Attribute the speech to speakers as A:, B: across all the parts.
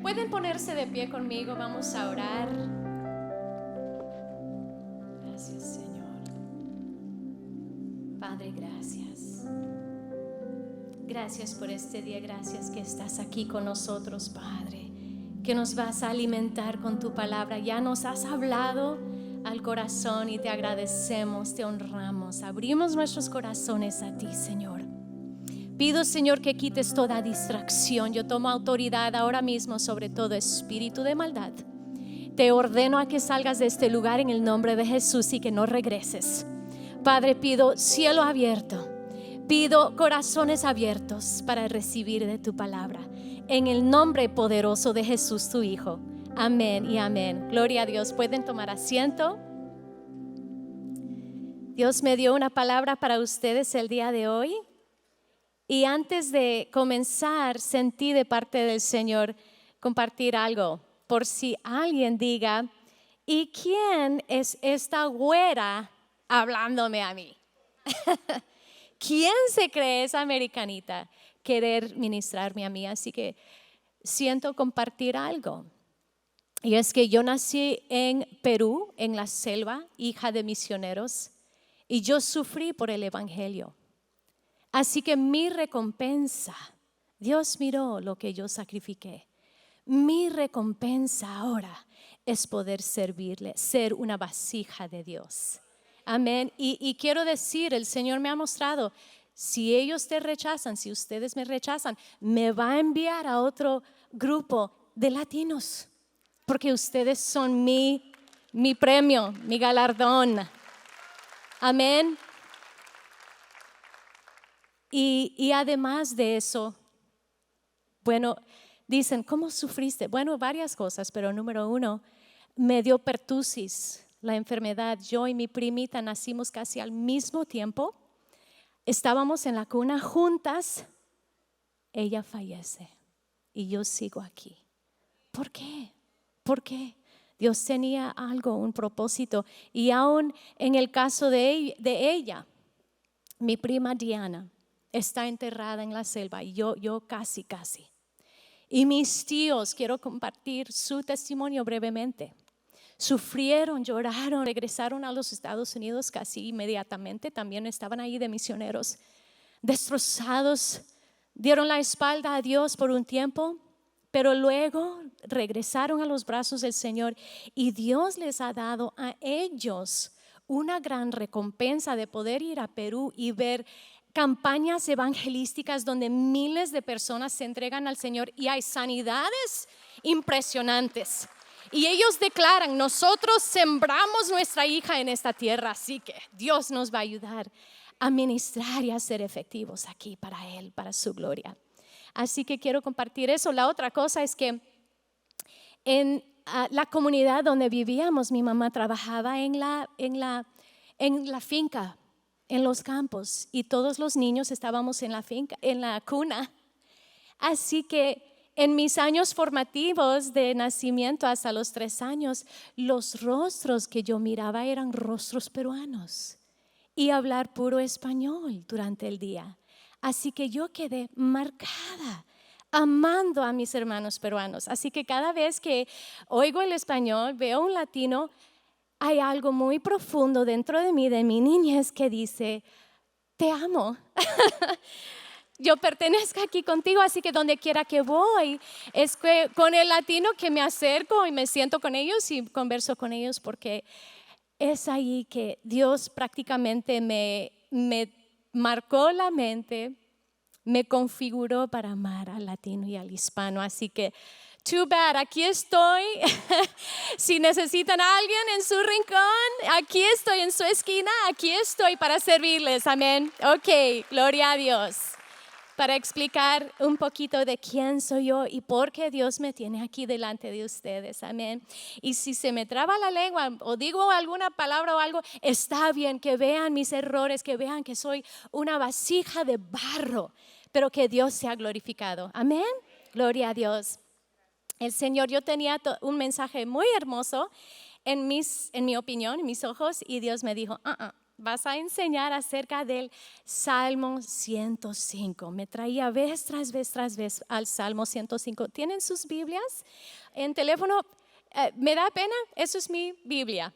A: Pueden ponerse de pie conmigo, vamos a orar. Gracias, Señor. Padre, gracias. Gracias por este día, gracias que estás aquí con nosotros, Padre, que nos vas a alimentar con tu palabra. Ya nos has hablado al corazón y te agradecemos, te honramos. Abrimos nuestros corazones a ti, Señor. Pido, Señor, que quites toda distracción. Yo tomo autoridad ahora mismo sobre todo espíritu de maldad. Te ordeno a que salgas de este lugar en el nombre de Jesús y que no regreses. Padre, pido cielo abierto. Pido corazones abiertos para recibir de tu palabra. En el nombre poderoso de Jesús, tu Hijo. Amén y amén. Gloria a Dios. Pueden tomar asiento. Dios me dio una palabra para ustedes el día de hoy. Y antes de comenzar, sentí de parte del Señor compartir algo. Por si alguien diga, ¿y quién es esta güera hablándome a mí? ¿Quién se cree esa americanita querer ministrarme a mí? Así que siento compartir algo. Y es que yo nací en Perú, en la selva, hija de misioneros, y yo sufrí por el evangelio. Así que mi recompensa, Dios miró lo que yo sacrifiqué. Mi recompensa ahora es poder servirle, ser una vasija de Dios. Amén. Y quiero decir, el Señor me ha mostrado, si ellos te rechazan, si ustedes me rechazan, me va a enviar a otro grupo de latinos, porque ustedes son mi premio, mi galardón. Amén. Y además de eso, bueno, dicen, ¿cómo sufriste? Bueno, varias cosas, pero número uno, me dio pertusis, la enfermedad. Yo y mi primita nacimos casi al mismo tiempo. Estábamos en la cuna juntas. Ella fallece y yo sigo aquí. ¿Por qué? ¿Por qué? Dios tenía algo, un propósito. Y aún en el caso de ella, mi prima Diana está enterrada en la selva y yo casi. Y mis tíos, quiero compartir su testimonio brevemente. Sufrieron, lloraron, regresaron a los Estados Unidos casi inmediatamente. También estaban ahí de misioneros, destrozados. Dieron la espalda a Dios por un tiempo, pero luego regresaron a los brazos del Señor y Dios les ha dado a ellos una gran recompensa de poder ir a Perú y ver campañas evangelísticas donde miles de personas se entregan al Señor y hay sanidades impresionantes. Y ellos declaran, nosotros sembramos nuestra hija en esta tierra, así que Dios nos va a ayudar a ministrar y a ser efectivos aquí para Él, para su gloria. Así que quiero compartir eso. La otra cosa es que en la comunidad donde vivíamos, mi mamá trabajaba en la finca, en los campos, y todos los niños estábamos en la finca, en la cuna. Así que en mis años formativos de nacimiento hasta los 3 años, los rostros que yo miraba eran rostros peruanos y hablar puro español durante el día. Así que yo quedé marcada amando a mis hermanos peruanos. Así que cada vez que oigo el español, veo un latino, hay algo muy profundo dentro de mí, de mi niñez, que dice, te amo. Yo pertenezco aquí contigo, así que donde quiera que voy, es que con el latino que me acerco y me siento con ellos y converso con ellos, porque es ahí que Dios prácticamente me marcó la mente, me configuró para amar al latino y al hispano. Así que, too bad, aquí estoy. Si necesitan a alguien en su rincón, aquí estoy en su esquina, aquí estoy para servirles. Amén. Ok, gloria a Dios. Para explicar un poquito de quién soy yo y por qué Dios me tiene aquí delante de ustedes. Amén. Y si se me traba la lengua o digo alguna palabra o algo, está bien, que vean mis errores, que vean que soy una vasija de barro, pero que Dios sea glorificado. Amén. Gloria a Dios. El Señor, yo tenía un mensaje muy hermoso en mi opinión, en mis ojos, y Dios me dijo, vas a enseñar acerca del Salmo 105. Me traía vez tras vez al Salmo 105. ¿Tienen sus Biblias en teléfono? Me da pena, eso es mi Biblia,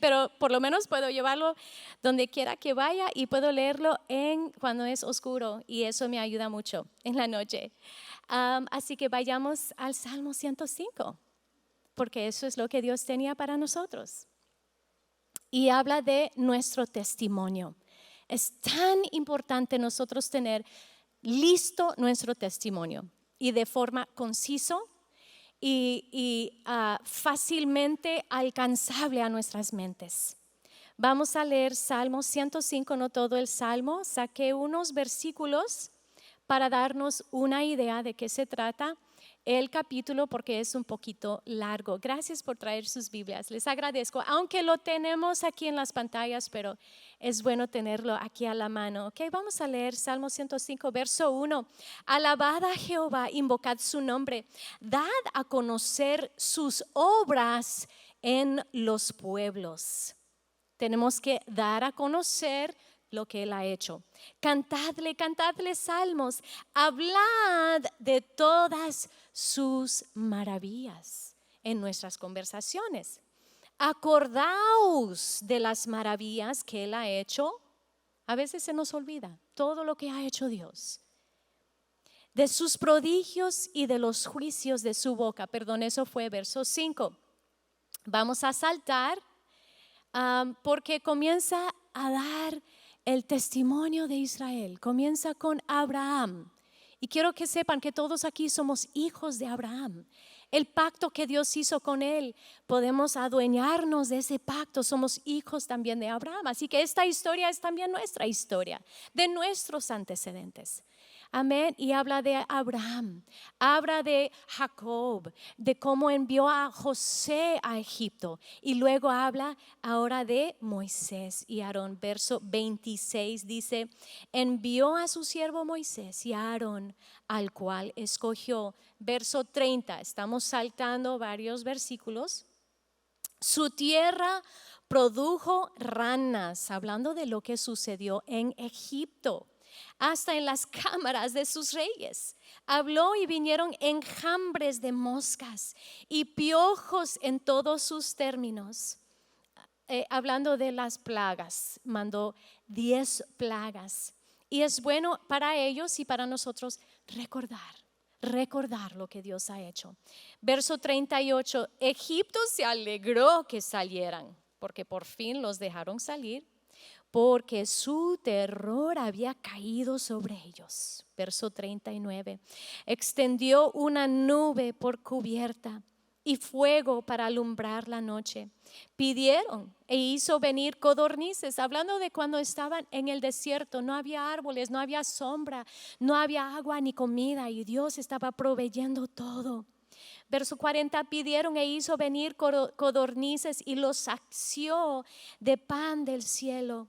A: pero por lo menos puedo llevarlo donde quiera que vaya y puedo leerlo cuando es oscuro y eso me ayuda mucho en la noche. Así que vayamos al Salmo 105, porque eso es lo que Dios tenía para nosotros. Y habla de nuestro testimonio. Es tan importante nosotros tener listo nuestro testimonio y de forma conciso y fácilmente alcanzable a nuestras mentes. Vamos a leer Salmo 105, no todo el Salmo. Saqué unos versículos para darnos una idea de qué se trata el capítulo, porque es un poquito largo. Gracias por traer sus Biblias, les agradezco, aunque lo tenemos aquí en las pantallas, pero es bueno tenerlo aquí a la mano. Ok, vamos a leer Salmo 105, verso 1. Alabad a Jehová, invocad su nombre, dad a conocer sus obras en los pueblos. Tenemos que dar a conocer lo que Él ha hecho. Cantadle salmos, hablad de todas sus maravillas en nuestras conversaciones. Acordaos de las maravillas que Él ha hecho. A veces se nos olvida todo lo que ha hecho Dios. De sus prodigios y de los juicios de su boca. Perdón, eso fue verso 5. Vamos a saltar porque comienza a dar el testimonio de Israel. Comienza con Abraham. Y quiero que sepan que todos aquí somos hijos de Abraham. El pacto que Dios hizo con él, podemos adueñarnos de ese pacto. Somos hijos también de Abraham. Así que esta historia es también nuestra historia, de nuestros antecedentes. Amén. Y habla de Abraham, habla de Jacob, de cómo envió a José a Egipto. Y luego habla ahora de Moisés y Aarón. Verso 26 dice, envió a su siervo Moisés y a Aarón, al cual escogió. Verso 30, estamos saltando varios versículos. Su tierra produjo ranas, hablando de lo que sucedió en Egipto. Hasta en las cámaras de sus reyes. Habló y vinieron enjambres de moscas y piojos en todos sus términos. Hablando de las plagas, mandó 10 plagas. Y es bueno para ellos y para nosotros recordar lo que Dios ha hecho. Verso 38, Egipto se alegró que salieran, porque por fin los dejaron salir, porque su terror había caído sobre ellos. Verso 39, extendió una nube por cubierta y fuego para alumbrar la noche. Pidieron e hizo venir codornices, hablando de cuando estaban en el desierto. No había árboles, no había sombra, no había agua ni comida y Dios estaba proveyendo todo. Verso 40, pidieron e hizo venir codornices y los sació de pan del cielo.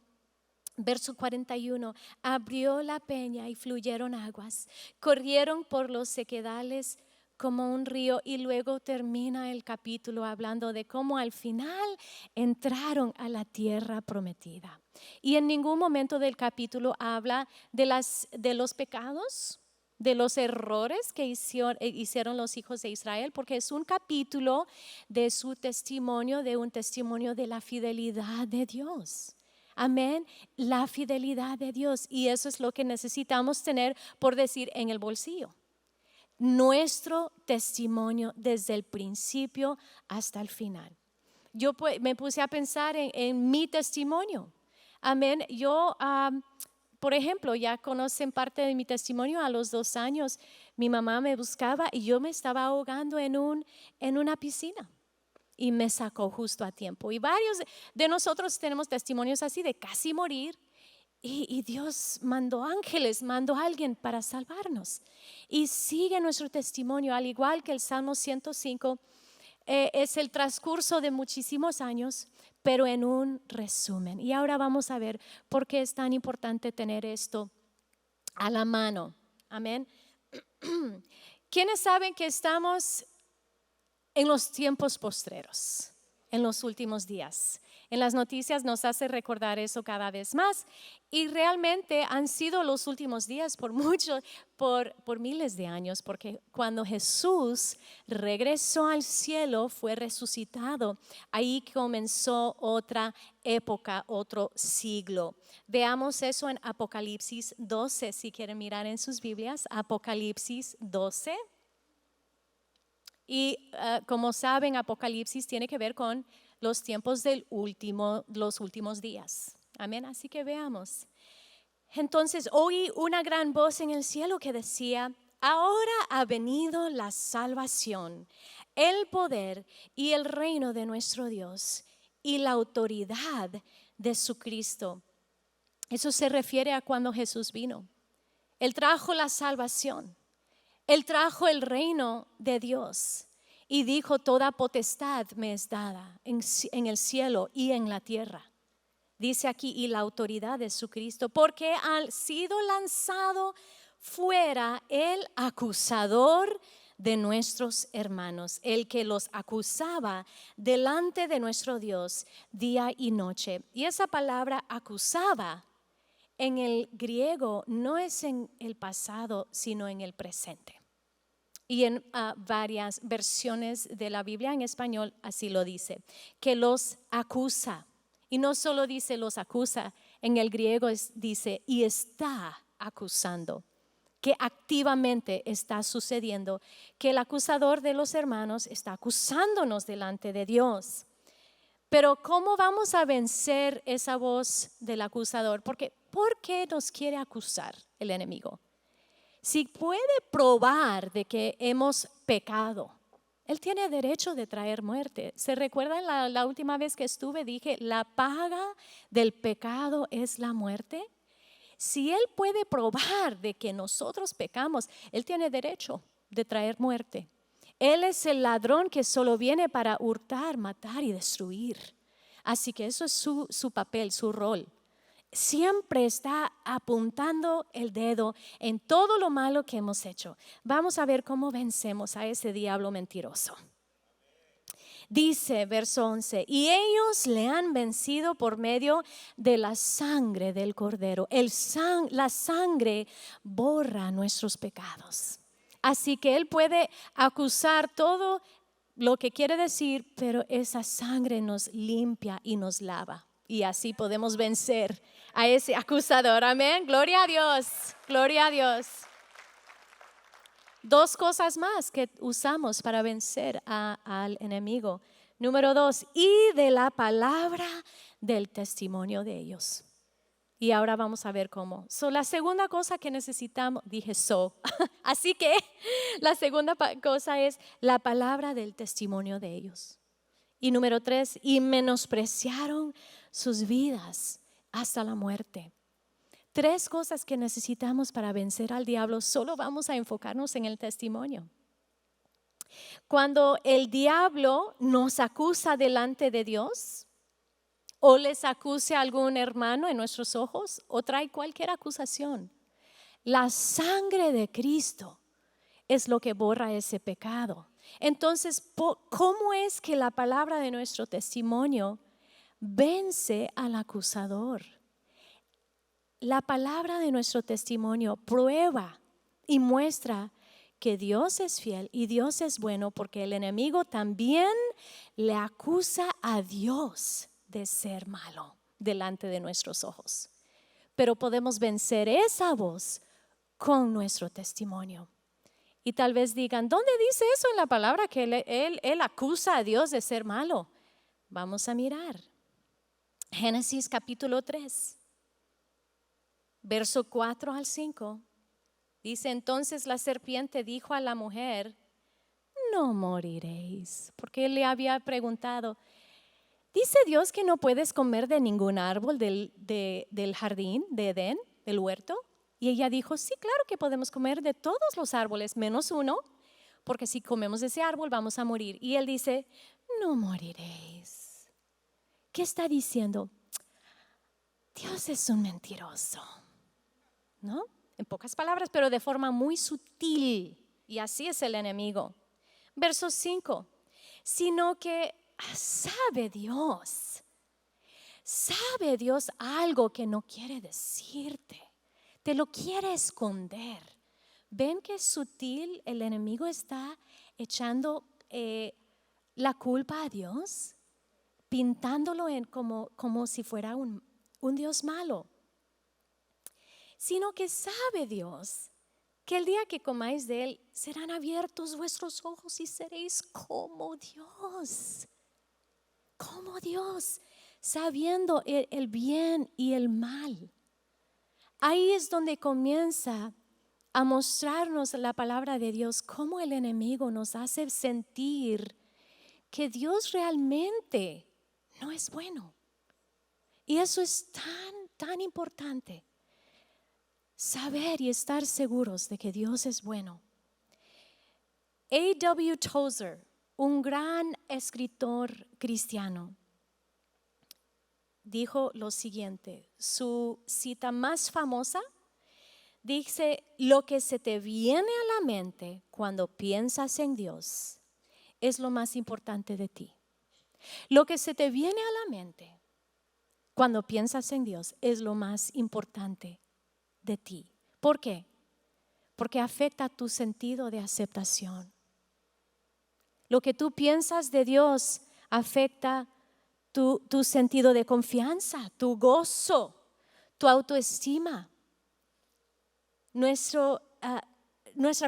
A: Verso 41, abrió la peña y fluyeron aguas, corrieron por los sequedales como un río. Y luego termina el capítulo hablando de cómo al final entraron a la tierra prometida. Y en ningún momento del capítulo habla de los pecados, de los errores que hicieron los hijos de Israel, porque es un capítulo de su testimonio, de un testimonio de la fidelidad de Dios. Amén, la fidelidad de Dios, y eso es lo que necesitamos tener, por decir, en el bolsillo. Nuestro testimonio desde el principio hasta el final. Yo me puse a pensar en mi testimonio. Amén, yo, por ejemplo, ya conocen parte de mi testimonio. A los 2 años mi mamá me buscaba y yo me estaba ahogando en una piscina. Y me sacó justo a tiempo. Y varios de nosotros tenemos testimonios así de casi morir. Y Dios mandó ángeles, mandó a alguien para salvarnos. Y sigue nuestro testimonio, al igual que el Salmo 105. Es el transcurso de muchísimos años, pero en un resumen. Y ahora vamos a ver por qué es tan importante tener esto a la mano. Amén. ¿Quiénes saben que estamos en los tiempos postreros, en los últimos días? en las noticias nos hace recordar eso cada vez más. Y realmente han sido los últimos días por miles de años, porque cuando Jesús regresó al cielo, fue resucitado. Ahí comenzó otra época, otro siglo. Veamos eso en Apocalipsis 12, si quieren mirar en sus Biblias, Apocalipsis 12. Y como saben, Apocalipsis tiene que ver con los tiempos los últimos días. Amén, así que veamos. Entonces oí una gran voz en el cielo que decía: ahora ha venido la salvación, el poder y el reino de nuestro Dios y la autoridad de su Cristo. Eso se refiere a cuando Jesús vino. Él trajo la salvación. Él trajo el reino de Dios y dijo: toda potestad me es dada en el cielo y en la tierra. Dice aquí, y la autoridad de su Cristo, porque ha sido lanzado fuera el acusador de nuestros hermanos, el que los acusaba delante de nuestro Dios día y noche. Y esa palabra acusaba en el griego no es en el pasado, sino en el presente. Y en varias versiones de la Biblia en español así lo dice, que los acusa. Y no solo dice los acusa, en el griego dice y está acusando, que activamente está sucediendo, que el acusador de los hermanos está acusándonos delante de Dios. Pero ¿cómo vamos a vencer esa voz del acusador? Porque ¿por qué nos quiere acusar el enemigo? Si puede probar de que hemos pecado, él tiene derecho de traer muerte. ¿Se recuerdan la última vez que estuve? Dije, la paga del pecado es la muerte. Si él puede probar de que nosotros pecamos, él tiene derecho de traer muerte. Él es el ladrón que solo viene para hurtar, matar y destruir. Así que eso es su papel, su rol. Siempre está apuntando el dedo en todo lo malo que hemos hecho. Vamos a ver cómo vencemos a ese diablo mentiroso. Dice verso 11, y ellos le han vencido por medio de la sangre del Cordero. La sangre borra nuestros pecados. Así que él puede acusar todo lo que quiere decir, pero esa sangre nos limpia y nos lava. Y así podemos vencer a ese acusador. Amén. Gloria a Dios. Gloria a Dios. Dos cosas más que usamos para vencer al enemigo. Número 2, y de la palabra del testimonio de ellos. Y ahora vamos a ver cómo. La segunda cosa que necesitamos, dije así que la segunda cosa es la palabra del testimonio de ellos. Y número 3, y menospreciaron sus vidas hasta la muerte. 3 cosas que necesitamos para vencer al diablo. Solo vamos a enfocarnos en el testimonio. Cuando el diablo nos acusa delante de Dios, o les acuse a algún hermano en nuestros ojos, o trae cualquier acusación, la sangre de Cristo es lo que borra ese pecado. Entonces, ¿cómo es que la palabra de nuestro testimonio vence al acusador? La palabra de nuestro testimonio prueba y muestra que Dios es fiel y Dios es bueno, porque el enemigo también le acusa a Dios de ser malo delante de nuestros ojos. Pero podemos vencer esa voz con nuestro testimonio. Y tal vez digan, ¿dónde dice eso en la palabra que él acusa a Dios de ser malo? Vamos a mirar. Génesis capítulo 3, verso 4 al 5. Dice, entonces la serpiente dijo a la mujer, no moriréis. Porque él le había preguntado, ¿dice Dios que no puedes comer de ningún árbol del jardín de Edén, del huerto? Y ella dijo, sí, claro que podemos comer de todos los árboles, menos uno, porque si comemos de ese árbol vamos a morir. Y él dice, no moriréis. ¿Qué está diciendo? Dios es un mentiroso, ¿no? En pocas palabras, pero de forma muy sutil. Y así es el enemigo. Verso 5, sino que sabe Dios ¿Sabe Dios algo que no quiere decirte? Te lo quiere esconder. ¿Ven qué sutil el enemigo está echando la culpa a Dios? Pintándolo como si fuera un Dios malo. Sino que sabe Dios que el día que comáis de él serán abiertos vuestros ojos y seréis como Dios. Como Dios, sabiendo el bien y el mal. Ahí es donde comienza a mostrarnos la palabra de Dios, cómo el enemigo nos hace sentir que Dios realmente no es bueno. Y eso es tan importante, saber y estar seguros de que Dios es bueno. A.W. Tozer, un gran escritor cristiano, dijo lo siguiente, su cita más famosa dice: lo que se te viene a la mente cuando piensas en Dios es lo más importante de ti. Lo que se te viene a la mente cuando piensas en Dios es lo más importante de ti. ¿Por qué? Porque afecta tu sentido de aceptación. Lo que tú piensas de Dios afecta tu sentido de confianza, tu gozo, tu autoestima. Nuestra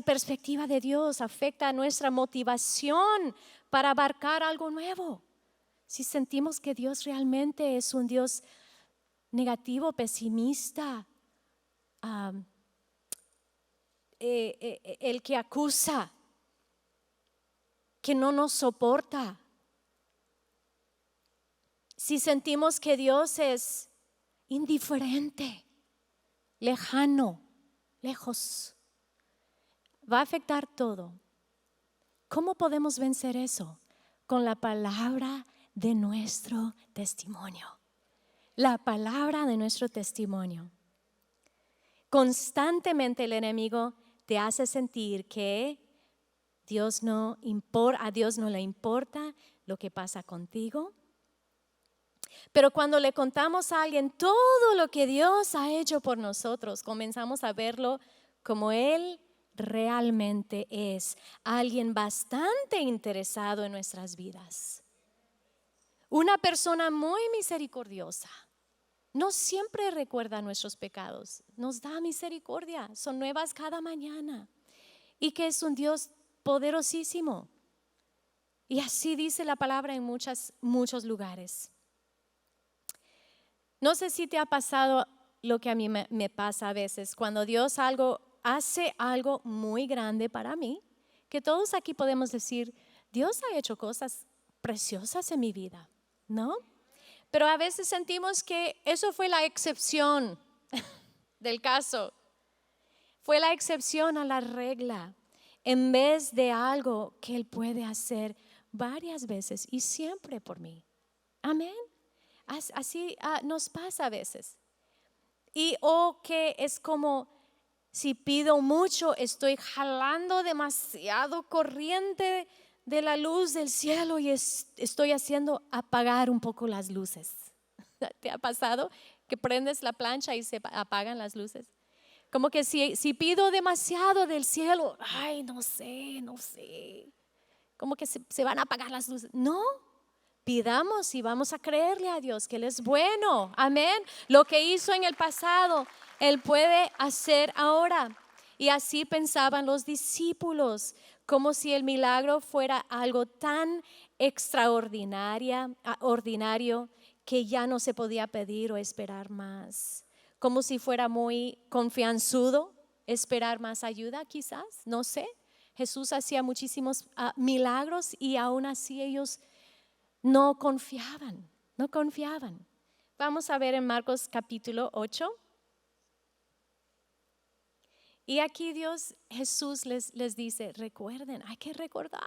A: perspectiva de Dios afecta nuestra motivación para abarcar algo nuevo. Si sentimos que Dios realmente es un Dios negativo, pesimista, el que acusa, que no nos soporta. Si sentimos que Dios es indiferente, lejano, lejos, va a afectar todo. ¿Cómo podemos vencer eso? Con la palabra de nuestro testimonio. La palabra de nuestro testimonio. Constantemente el enemigo te hace sentir que a Dios no le importa lo que pasa contigo. Pero cuando le contamos a alguien todo lo que Dios ha hecho por nosotros, comenzamos a verlo como Él realmente es, alguien bastante interesado en nuestras vidas. Una persona muy misericordiosa. No siempre recuerda nuestros pecados, nos da misericordia, son nuevas cada mañana. Y que es un Dios poderosísimo. Y así dice la palabra en muchos lugares. No sé si te ha pasado lo que a mí me pasa a veces, cuando Dios hace algo muy grande para mí, que todos aquí podemos decir: Dios ha hecho cosas preciosas en mi vida, ¿no? Pero a veces sentimos que eso fue la excepción del caso, fue la excepción a la regla, en vez de algo que Él puede hacer varias veces y siempre por mí. Amén. Así nos pasa a veces. O que es como, si pido mucho, estoy jalando demasiado corriente de la luz del cielo y estoy haciendo apagar un poco las luces. ¿Te ha pasado que prendes la plancha y se apagan las luces? Como que si pido demasiado del cielo, ay, no sé, como que se van a apagar las luces. No. Pidamos y vamos a creerle a Dios que Él es bueno. Amén. Lo que hizo en el pasado, Él puede hacer ahora. Y así pensaban los discípulos, como si el milagro fuera algo tan ordinario, que ya no se podía pedir o esperar más. Como si fuera muy confianzudo esperar más ayuda, quizás, no sé. Jesús hacía muchísimos milagros y aún así ellos no confiaban. Vamos a ver en Marcos capítulo 8. Y aquí Jesús les dice: recuerden, hay que recordar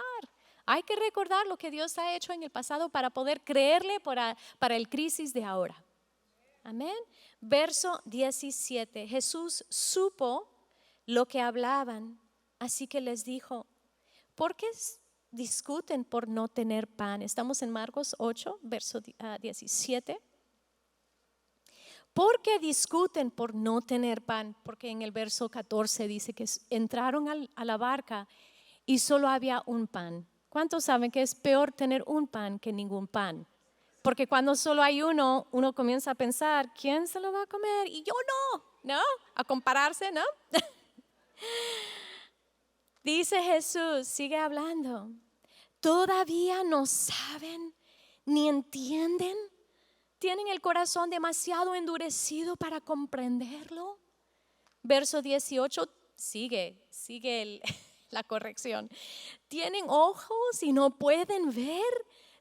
A: lo que Dios ha hecho en el pasado para poder creerle para el crisis de ahora. Amén. Verso 17. Jesús supo lo que hablaban, así que les dijo: ¿por qué discuten por no tener pan? Estamos en Marcos 8, verso 17. ¿por qué discuten por no tener pan? Porque en el verso 14 dice que entraron a la barca y solo había un pan. ¿Cuántos saben que es peor tener un pan que ningún pan? Porque cuando solo hay uno, uno comienza a pensar, ¿quién se lo va a comer? Y yo ¿no? A compararse, ¿no? Dice Jesús, sigue hablando, ¿todavía no saben ni entienden? ¿Tienen el corazón demasiado endurecido para comprenderlo? Verso 18, sigue la corrección. ¿Tienen ojos y no pueden ver?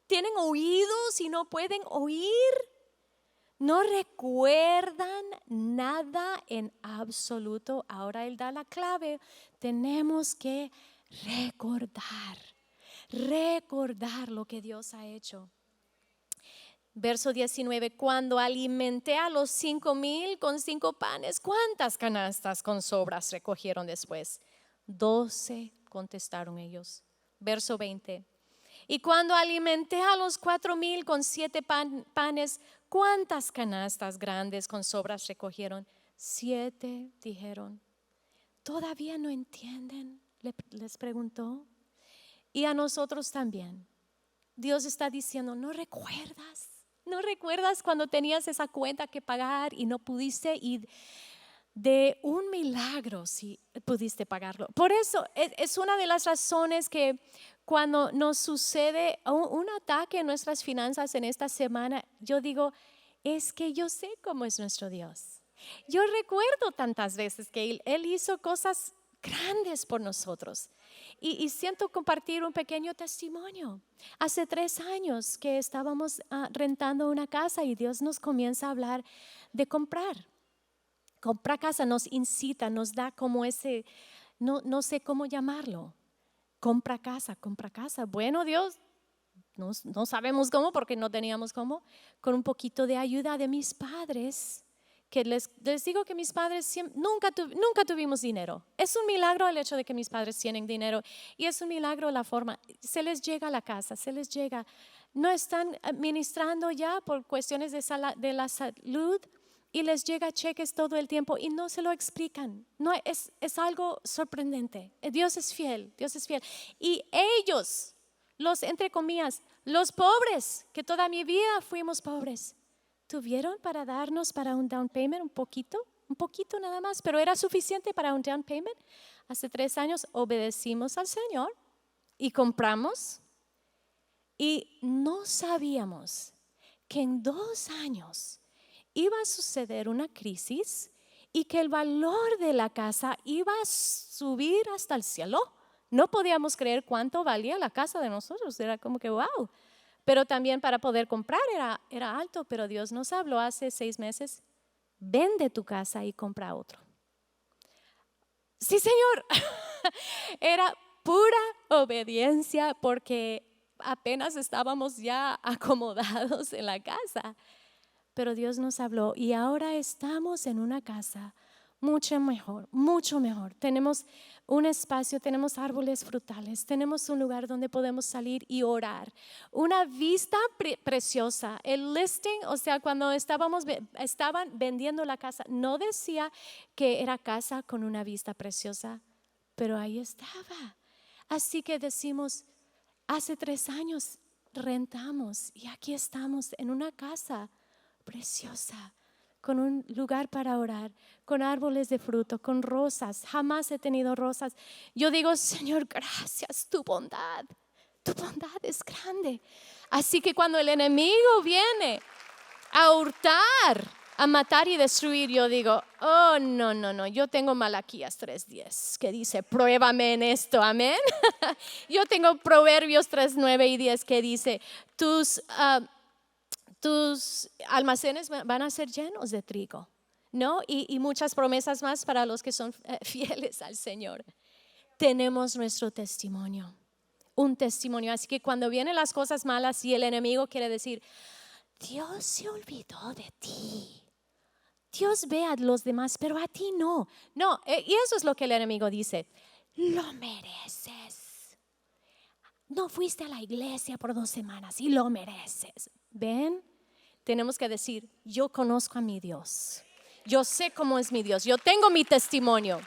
A: ¿Tienen oídos y no pueden oír? ¿No recuerdan nada en absoluto? Ahora Él da la clave. Tenemos que recordar lo que Dios ha hecho. Verso 19, cuando alimenté a los 5,000 con 5 panes, ¿cuántas canastas con sobras recogieron después? 12, contestaron ellos. Verso 20, y cuando alimenté a los 4,000 con 7 panes, ¿cuántas canastas grandes con sobras recogieron? 7, dijeron. ¿Todavía no entienden? Les preguntó. Y a nosotros también. Dios está diciendo, ¿no recuerdas? ¿No recuerdas cuando tenías esa cuenta que pagar y no pudiste? Y de un milagro sí pudiste pagarlo. Por eso es una de las razones que cuando nos sucede un ataque en nuestras finanzas en esta semana, yo digo, es que yo sé cómo es nuestro Dios. Yo recuerdo tantas veces que Él hizo cosas grandes por nosotros. Y siento compartir un pequeño testimonio. Hace 3 años que estábamos rentando una casa y Dios nos comienza a hablar de comprar casa, nos incita, nos da como ese, no sé cómo llamarlo, compra casa. Bueno, Dios, no sabemos cómo porque no teníamos cómo, con un poquito de ayuda de mis padres. Que les digo que mis padres nunca tuvimos dinero. Es un milagro el hecho de que mis padres tienen dinero y es un milagro la forma. Se les llega a la casa, se les llega. No están administrando ya por cuestiones de la salud y les llega cheques todo el tiempo y no se lo explican. No, es algo sorprendente. Dios es fiel. Y ellos, entre comillas, los pobres, que toda mi vida fuimos pobres, tuvieron para darnos para un down payment un poquito nada más, pero era suficiente para un down payment. Hace 3 años obedecimos al Señor y compramos y no sabíamos que en 2 años iba a suceder una crisis y que el valor de la casa iba a subir hasta el cielo. No podíamos creer cuánto valía la casa de nosotros, era como que wow. Pero también para poder comprar era alto, pero Dios nos habló hace 6 meses, vende tu casa y compra otro. Sí, Señor, era pura obediencia porque apenas estábamos ya acomodados en la casa. Pero Dios nos habló y ahora estamos en una casa mucho mejor. Tenemos un espacio, tenemos árboles frutales, tenemos un lugar donde podemos salir y orar. Una vista preciosa. El listing, o sea, cuando estaban vendiendo la casa, no decía que era casa con una vista preciosa, pero ahí estaba. Así que decimos, hace 3 años rentamos y aquí estamos en una casa preciosa, con un lugar para orar, con árboles de fruto, con rosas. Jamás he tenido rosas. Yo digo, Señor, gracias, tu bondad es grande. Así que cuando el enemigo viene a hurtar, a matar y destruir, yo digo, oh, no, yo tengo Malaquías 3:10 que dice, pruébame en esto, amén. Yo tengo Proverbios 3:9 y 10 que dice, tus almacenes van a ser llenos de trigo, ¿no? Y muchas promesas más para los que son fieles al Señor. Tenemos nuestro testimonio, un testimonio. Así que cuando vienen las cosas malas y el enemigo quiere decir, Dios se olvidó de ti. Dios ve a los demás, pero a ti no. No, y eso es lo que el enemigo dice. Lo mereces. No fuiste a la iglesia por 2 semanas y lo mereces. ¿Ven? tenemos que decir, yo conozco a mi Dios. Yo sé cómo es mi Dios. Yo tengo mi testimonio.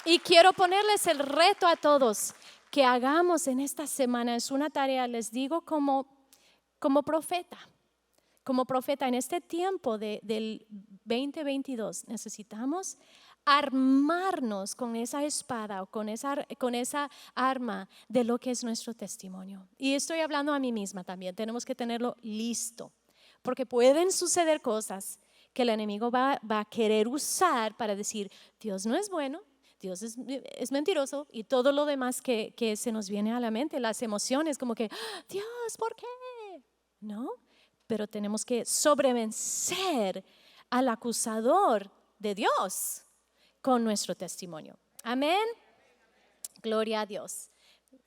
A: Y quiero ponerles el reto a todos que hagamos en esta semana. Es una tarea, les digo, como profeta. Como profeta en este tiempo del 2022 necesitamos armarnos con esa espada o con esa arma de lo que es nuestro testimonio. Y estoy hablando a mí misma también, tenemos que tenerlo listo, porque pueden suceder cosas que el enemigo va a querer usar para decir, Dios no es bueno, Dios es mentiroso y todo lo demás que se nos viene a la mente, las emociones como que, Dios, ¿por qué? ¿No? Pero tenemos que sobrevencer al acusador de Dios con nuestro testimonio. Amén. Gloria a Dios.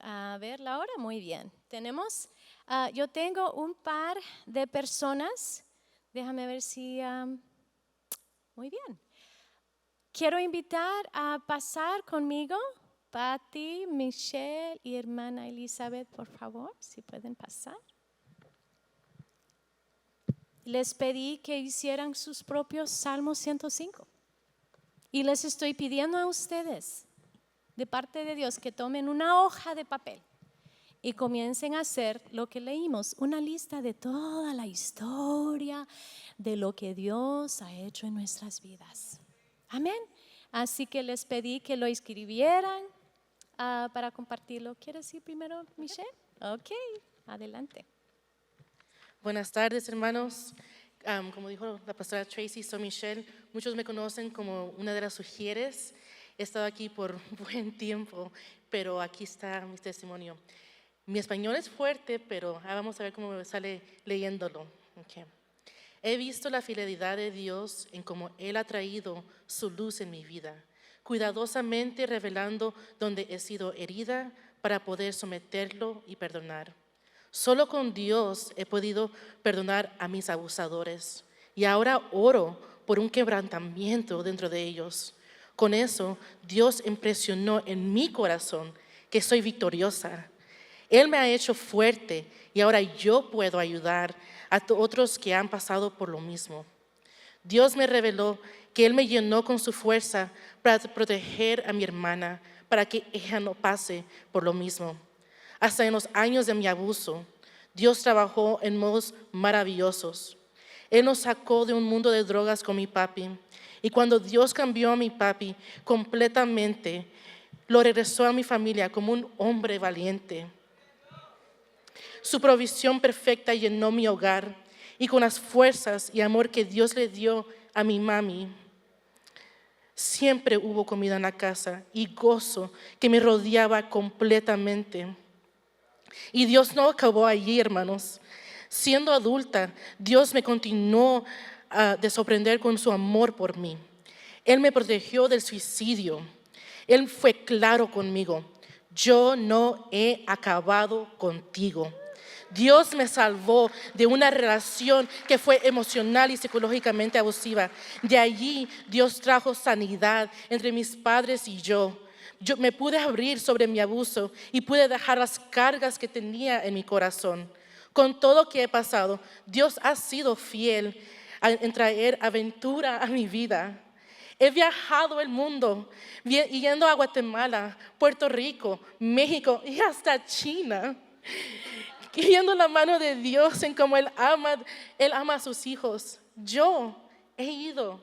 A: A ver la hora, muy bien. Yo tengo un par de personas. Déjame ver si, muy bien. Quiero invitar a pasar conmigo, Patty, Michelle y hermana Elizabeth, por favor, si pueden pasar. Les pedí que hicieran sus propios Salmos 105. Y les estoy pidiendo a ustedes, de parte de Dios, que tomen una hoja de papel y comiencen a hacer lo que leímos, una lista de toda la historia de lo que Dios ha hecho en nuestras vidas. Amén. Así que les pedí que lo escribieran para compartirlo. ¿Quieres ir primero, Michelle? Ok, adelante.
B: Buenas tardes, hermanos. Como dijo la pastora Tracy, soy Michelle. Muchos me conocen como una de las sugieres. He estado aquí por buen tiempo, pero aquí está mi testimonio. Mi español es fuerte, pero vamos a ver cómo me sale leyéndolo. Okay. He visto la fidelidad de Dios en cómo Él ha traído su luz en mi vida, cuidadosamente revelando donde he sido herida para poder someterlo y perdonar. Solo con Dios he podido perdonar a mis abusadores y ahora oro por un quebrantamiento dentro de ellos. Con eso, Dios impresionó en mi corazón que soy victoriosa. Él me ha hecho fuerte y ahora yo puedo ayudar a otros que han pasado por lo mismo. Dios me reveló que Él me llenó con su fuerza para proteger a mi hermana, para que ella no pase por lo mismo. Hasta en los años de mi abuso, Dios trabajó en modos maravillosos. Él nos sacó de un mundo de drogas con mi papi. Y cuando Dios cambió a mi papi completamente, lo regresó a mi familia como un hombre valiente. Su provisión perfecta llenó mi hogar y con las fuerzas y amor que Dios le dio a mi mami, siempre hubo comida en la casa y gozo que me rodeaba completamente. Y Dios no acabó allí, hermanos. Siendo adulta, Dios me continuó de sorprender con su amor por mí. Él me protegió del suicidio. Él fue claro conmigo. Yo no he acabado contigo. Dios me salvó de una relación que fue emocional y psicológicamente abusiva. De allí Dios trajo sanidad entre mis padres y yo. Yo me pude abrir sobre mi abuso y pude dejar las cargas que tenía en mi corazón. Con todo lo que he pasado, Dios ha sido fiel en traer aventura a mi vida. He viajado el mundo, yendo a Guatemala, Puerto Rico, México y hasta China. Viendo la mano de Dios en cómo Él ama a sus hijos. Yo he ido.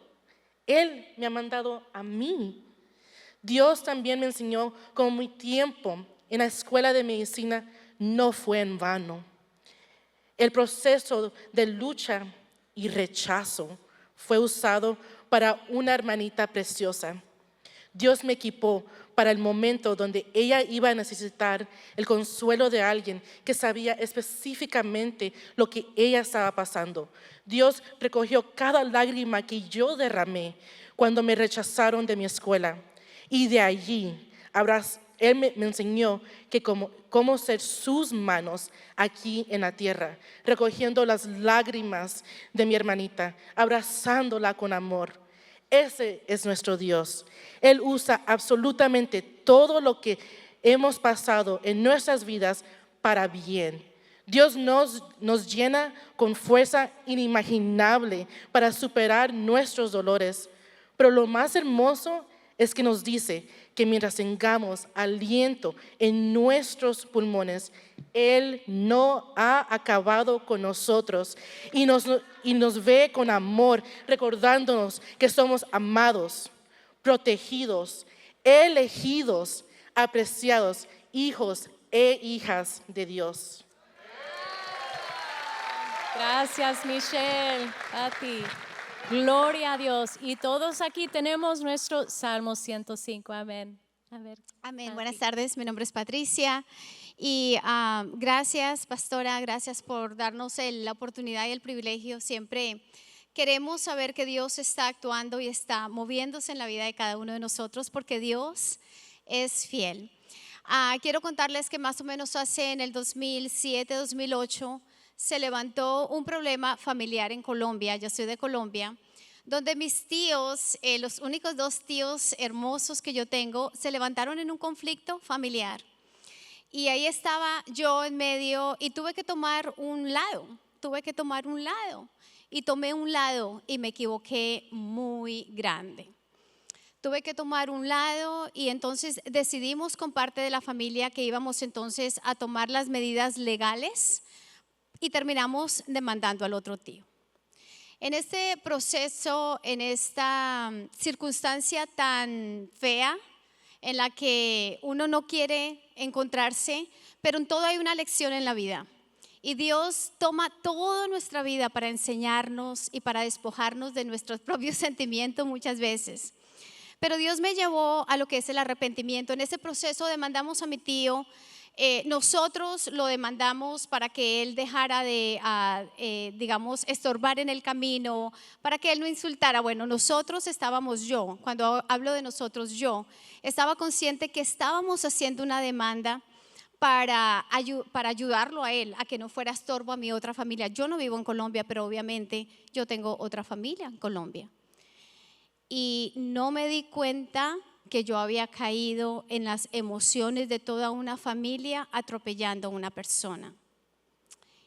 B: Él me ha mandado a mí. Dios también me enseñó cómo mi tiempo en la escuela de medicina no fue en vano. El proceso de lucha y rechazo fue usado para una hermanita preciosa. Dios me equipó para el momento donde ella iba a necesitar el consuelo de alguien que sabía específicamente lo que ella estaba pasando. Dios recogió cada lágrima que yo derramé cuando me rechazaron de mi escuela. Y de allí, Él me enseñó que cómo ser sus manos aquí en la tierra, recogiendo las lágrimas de mi hermanita, abrazándola con amor. Ese es nuestro Dios. Él usa absolutamente todo lo que hemos pasado en nuestras vidas para bien. Dios nos llena con fuerza inimaginable para superar nuestros dolores. Pero lo más hermoso es que nos dice que mientras tengamos aliento en nuestros pulmones, Él no ha acabado con nosotros y nos ve con amor, recordándonos que somos amados, protegidos, elegidos, apreciados, hijos e hijas de Dios.
A: Gracias, Michelle, a ti. Gloria a Dios. Y todos aquí tenemos nuestro Salmo 105. Amén. A ver,
C: Amén.
A: Pati.
C: Buenas tardes, mi nombre es Patricia y gracias, pastora, gracias por darnos la oportunidad y el privilegio. Siempre queremos saber que Dios está actuando y está moviéndose en la vida de cada uno de nosotros porque Dios es fiel. Quiero contarles que más o menos en el 2007, 2008, se levantó un problema familiar en Colombia. Yo soy de Colombia, donde mis tíos, los únicos 2 tíos hermosos que yo tengo, se levantaron en un conflicto familiar. Y ahí estaba yo en medio y tuve que tomar un lado. Y tomé un lado y me equivoqué muy grande. Tuve que tomar un lado y entonces decidimos con parte de la familia que íbamos entonces a tomar las medidas legales y terminamos demandando al otro tío. En este proceso, en esta circunstancia tan fea en la que uno no quiere encontrarse, pero en todo hay una lección en la vida. Y Dios toma toda nuestra vida para enseñarnos y para despojarnos de nuestros propios sentimientos muchas veces. Pero Dios me llevó a lo que es el arrepentimiento. En ese proceso demandamos a mi tío. Nosotros lo demandamos para que él dejara de, digamos, estorbar en el camino, para que él no insultara. Bueno, cuando hablo de nosotros, yo estaba consciente que estábamos haciendo una demanda para ayudarlo a él, a que no fuera estorbo a mi otra familia. Yo no vivo en Colombia, pero obviamente yo tengo otra familia en Colombia. Y no me di cuenta que yo había caído en las emociones de toda una familia atropellando a una persona.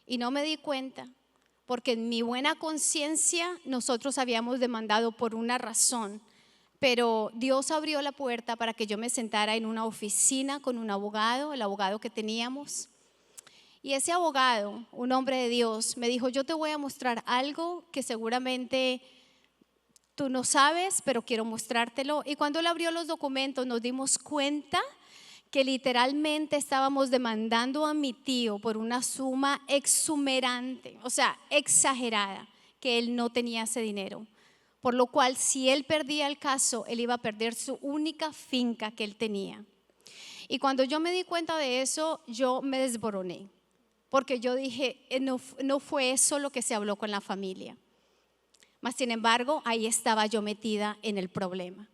C: Y no me di cuenta porque en mi buena conciencia nosotros habíamos demandado por una razón, pero Dios abrió la puerta para que yo me sentara en una oficina con un abogado, el abogado que teníamos. Y ese abogado, un hombre de Dios, me dijo: yo te voy a mostrar algo que seguramente tú no sabes, pero quiero mostrártelo. Y cuando él abrió los documentos nos dimos cuenta que literalmente estábamos demandando a mi tío por una suma exuberante, o sea, exagerada, que él no tenía ese dinero. Por lo cual, si él perdía el caso, él iba a perder su única finca que él tenía. Y cuando yo me di cuenta de eso, yo me desboroné, porque yo dije, no fue eso lo que se habló con la familia. Mas, sin embargo, ahí estaba yo metida en el problema.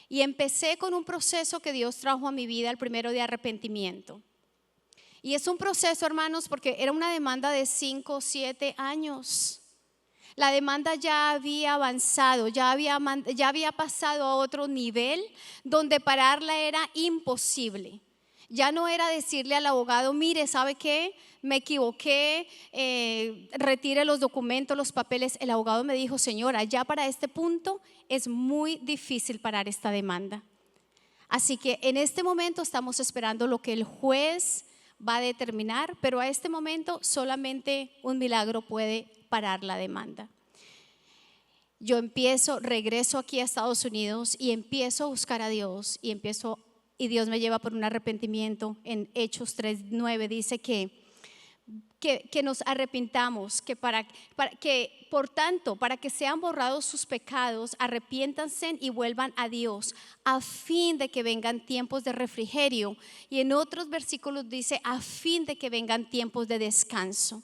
C: Y empecé con un proceso que Dios trajo a mi vida, el primero de arrepentimiento. Y es un proceso, hermanos, porque era una demanda de 5 o 7 años. La demanda ya había avanzado, ya había pasado a otro nivel donde pararla era imposible. Ya no era decirle al abogado: mire, ¿sabe qué? Me equivoqué, retire los documentos, los papeles. El abogado me dijo: señora, ya para este punto es muy difícil parar esta demanda. Así que en este momento estamos esperando lo que el juez va a determinar, pero a este momento solamente un milagro puede parar la demanda. Yo regreso aquí a Estados Unidos y empiezo a buscar a Dios y Dios me lleva por un arrepentimiento. En Hechos 3:9 dice que nos arrepintamos, por tanto, para que sean borrados sus pecados, arrepiéntanse y vuelvan a Dios, a fin de que vengan tiempos de refrigerio. Y en otros versículos dice: a fin de que vengan tiempos de descanso.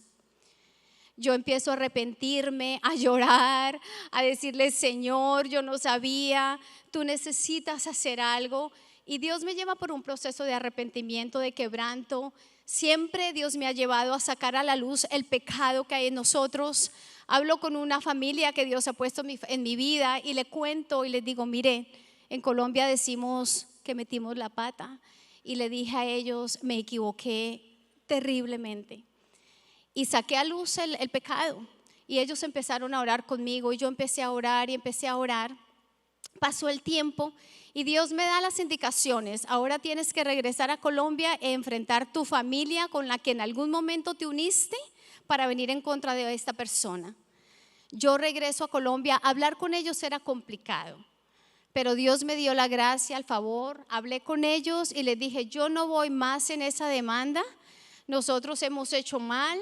C: Yo empiezo a arrepentirme, a llorar, a decirle: Señor, yo no sabía, tú necesitas hacer algo. Y Dios me lleva por un proceso de arrepentimiento, de quebranto. Siempre Dios me ha llevado a sacar a la luz el pecado que hay en nosotros. Hablo con una familia que Dios ha puesto en mi vida y le cuento y les digo: mire, en Colombia decimos que metimos la pata. Y le dije a ellos: me equivoqué terriblemente. y saqué a luz el pecado. Y ellos empezaron a orar conmigo y yo empecé a orar y empecé a orar. Pasó el tiempo y Dios me da las indicaciones. Ahora tienes que regresar a Colombia e enfrentar tu familia con la que en algún momento te uniste para venir en contra de esta persona. Yo regreso a Colombia. Hablar con ellos era complicado, pero Dios me dio la gracia, el favor. Hablé con ellos y les dije: yo no voy más en esa demanda. Nosotros hemos hecho mal.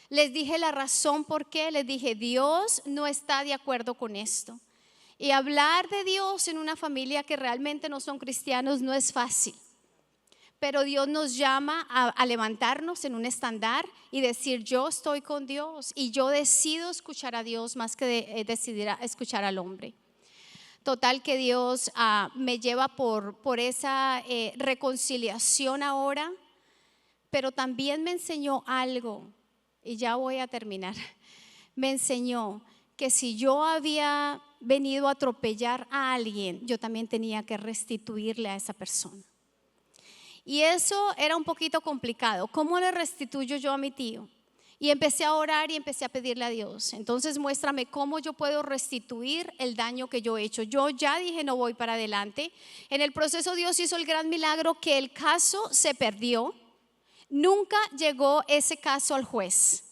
C: Les dije la razón por qué. Les dije: Dios no está de acuerdo con esto. Y hablar de Dios en una familia que realmente no son cristianos no es fácil. Pero Dios nos llama a levantarnos en un estandar y decir: yo estoy con Dios y yo decido escuchar a Dios más que decidir escuchar al hombre. Total que Dios me lleva por esa reconciliación ahora, pero también me enseñó algo, y ya voy a terminar. Me enseñó que si yo había venido a atropellar a alguien, yo también tenía que restituirle a esa persona. Y eso era un poquito complicado. ¿Cómo le restituyo yo a mi tío? Y empecé a orar y empecé a pedirle a Dios: entonces muéstrame cómo yo puedo restituir el daño que yo he hecho. Yo ya dije: no voy para adelante. En el proceso Dios hizo el gran milagro que el caso se perdió. Nunca llegó ese caso al juez.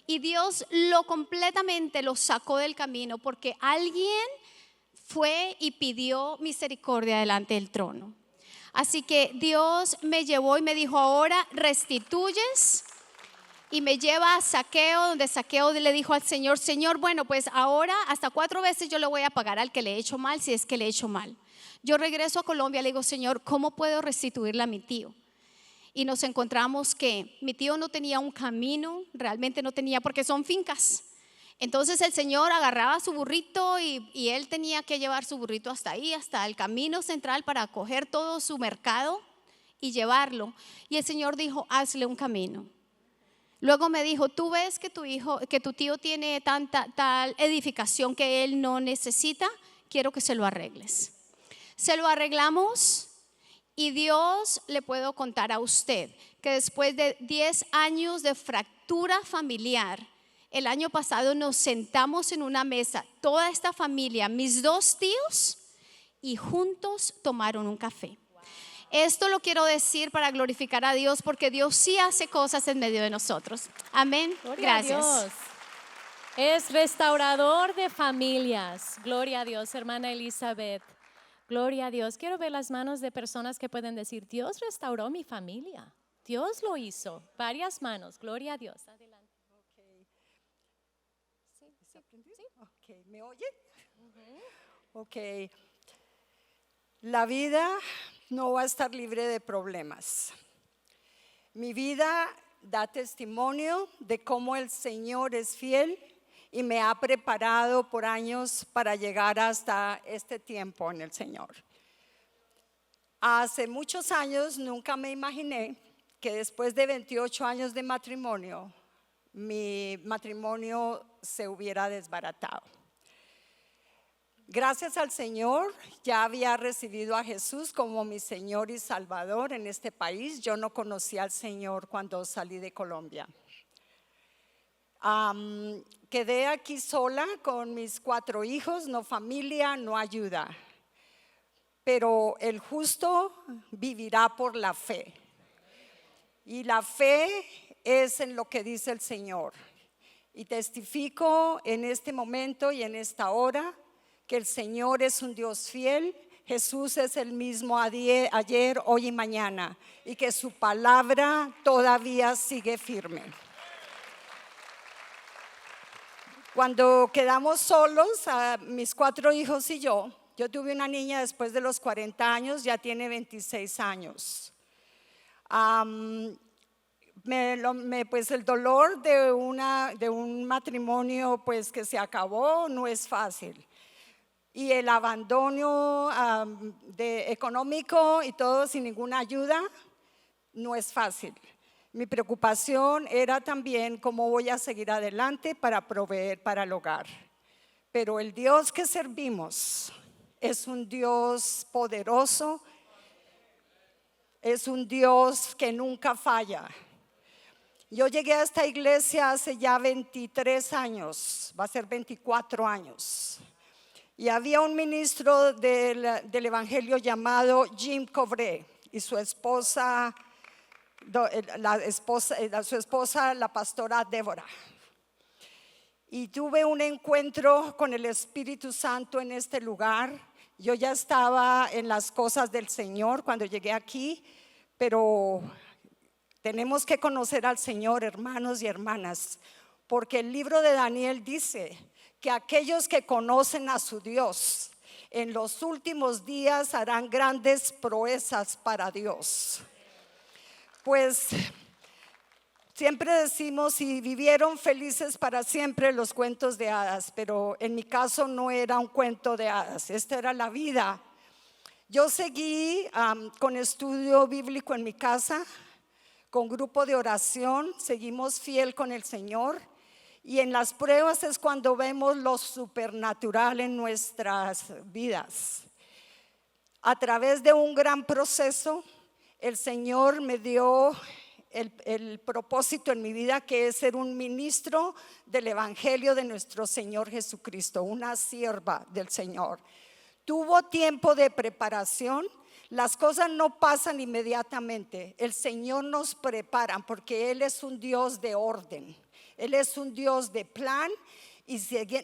C: Y Dios completamente lo sacó del camino porque alguien fue y pidió misericordia delante del trono. Así que Dios me llevó y me dijo: ahora restituyes. Y me lleva a Zaqueo, donde Zaqueo le dijo al Señor: Señor, bueno, pues ahora hasta 4 veces yo le voy a pagar al que le he hecho mal, si es que le he hecho mal. Yo regreso a Colombia, le digo: Señor, ¿cómo puedo restituirle a mi tío? Y nos encontramos que mi tío no tenía un camino, realmente no tenía, porque son fincas. Entonces el Señor agarraba su burrito y él tenía que llevar su burrito hasta ahí, hasta el camino central, para coger todo su mercado y llevarlo. Y el Señor dijo: hazle un camino. Luego me dijo: tú ves que tu tío tiene tal edificación que él no necesita, quiero que se lo arregles. Se lo arreglamos. Y Dios, le puedo contar a usted que después de 10 años de fractura familiar, el año pasado nos sentamos en una mesa, toda esta familia, mis 2 tíos, y juntos tomaron un café. Esto lo quiero decir para glorificar a Dios, porque Dios sí hace cosas en medio de nosotros. Amén.
A: Gloria
C: Gracias.
A: a Dios. Es restaurador de familias. Gloria a Dios, hermana Elizabeth. Gloria a Dios. Quiero ver las manos de personas que pueden decir: Dios restauró mi familia. Dios lo hizo. Varias manos. Gloria a Dios. Adelante.
D: Okay. ¿Me oye? Ok. La vida no va a estar libre de problemas. Mi vida da testimonio de cómo el Señor es fiel y me ha preparado por años para llegar hasta este tiempo en el Señor. Hace muchos años nunca me imaginé que después de 28 años de matrimonio, mi matrimonio se hubiera desbaratado. Gracias al Señor, ya había recibido a Jesús como mi Señor y Salvador en este país. Yo no conocía al Señor cuando salí de Colombia. Quedé aquí sola con mis 4 hijos, no familia, no ayuda. Pero el justo vivirá por la fe. Y la fe es en lo que dice el Señor. Y testifico en este momento y en esta hora que el Señor es un Dios fiel. Jesús es el mismo ayer, hoy y mañana, y que su palabra todavía sigue firme. Cuando quedamos solos, mis 4 hijos y yo tuve una niña después de los 40 años, ya tiene 26 años. Pues el dolor de un matrimonio pues que se acabó no es fácil. Y el abandono económico y todo sin ninguna ayuda no es fácil. Mi preocupación era también cómo voy a seguir adelante para proveer para el hogar. Pero el Dios que servimos es un Dios poderoso, es un Dios que nunca falla. Yo llegué a esta iglesia hace ya 23 años, va a ser 24 años. Y había un ministro del evangelio llamado Jim Covré y su esposa, la pastora Débora. Y tuve un encuentro con el Espíritu Santo en este lugar. Yo ya estaba en las cosas del Señor cuando llegué aquí, pero tenemos que conocer al Señor, hermanos y hermanas, porque el libro de Daniel dice que aquellos que conocen a su Dios en los últimos días harán grandes proezas para Dios. Pues siempre decimos, y vivieron felices para siempre, los cuentos de hadas, pero en mi caso no era un cuento de hadas, esta era la vida. Yo seguí con estudio bíblico en mi casa, con grupo de oración, seguimos fiel con el Señor, y en las pruebas es cuando vemos lo supernatural en nuestras vidas. A través de un gran proceso, el Señor me dio el propósito en mi vida, que es ser un ministro del evangelio de nuestro Señor Jesucristo, una sierva del Señor. Tuvo tiempo de preparación. Las cosas no pasan inmediatamente, el Señor nos prepara porque Él es un Dios de orden, Él es un Dios de plan y